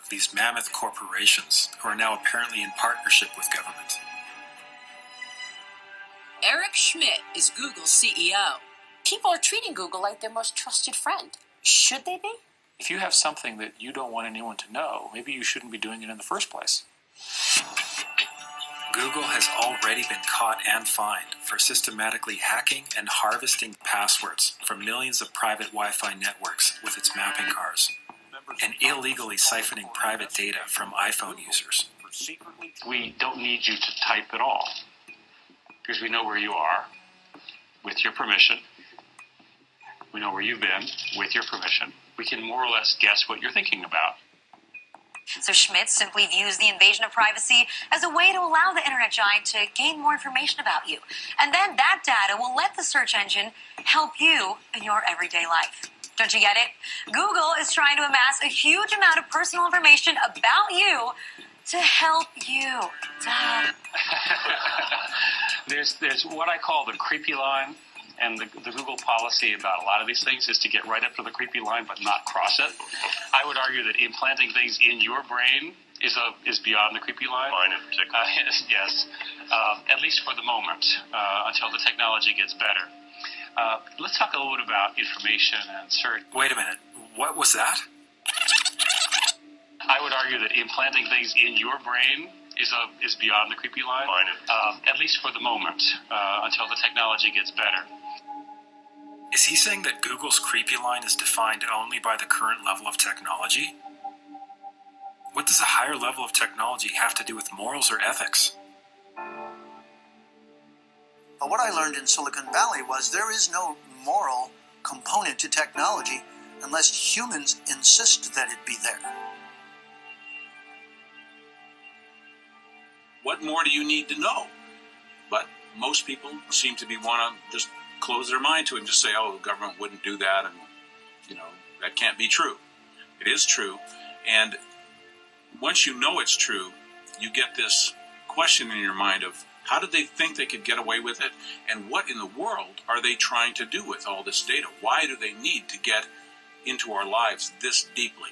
of these mammoth corporations who are now apparently in partnership with government. Eric Schmidt is Google's CEO. People are treating Google like their most trusted friend. Should they be? If you have something that you don't want anyone to know, maybe you shouldn't be doing it in the first place. Google has already been caught and fined for systematically hacking and harvesting passwords from millions of private Wi-Fi networks with its mapping cars, and illegally siphoning private data from iPhone users. We don't need you to type at all, because we know where you are, with your permission. We know where you've been, with your permission. We can more or less guess what you're thinking about. So Schmidt simply views the invasion of privacy as a way to allow the internet giant to gain more information about you. And then that data will let the search engine help you in your everyday life. Don't you get it? Google is trying to amass a huge amount of personal information about you to help you. There's what I call the creepy line. And the Google policy about a lot of these things is to get right up to the creepy line but not cross it. I would argue that implanting things in your brain is beyond the creepy line. Mine in particular. Yes, at least for the moment, until the technology gets better. Let's talk a little bit about information and search. Wait a minute. What was that? I would argue that implanting things in your brain is beyond the creepy line. Mine at least for the moment, until the technology gets better. Is he saying that Google's creepy line is defined only by the current level of technology? What does a higher level of technology have to do with morals or ethics? But what I learned in Silicon Valley was there is no moral component to technology unless humans insist that it be there. What more do you need to know? But most people seem to want to just close their mind to it and just say, oh, the government wouldn't do that, and, that can't be true. It is true, and once you know it's true, you get this question in your mind of how did they think they could get away with it, and what in the world are they trying to do with all this data? Why do they need to get into our lives this deeply?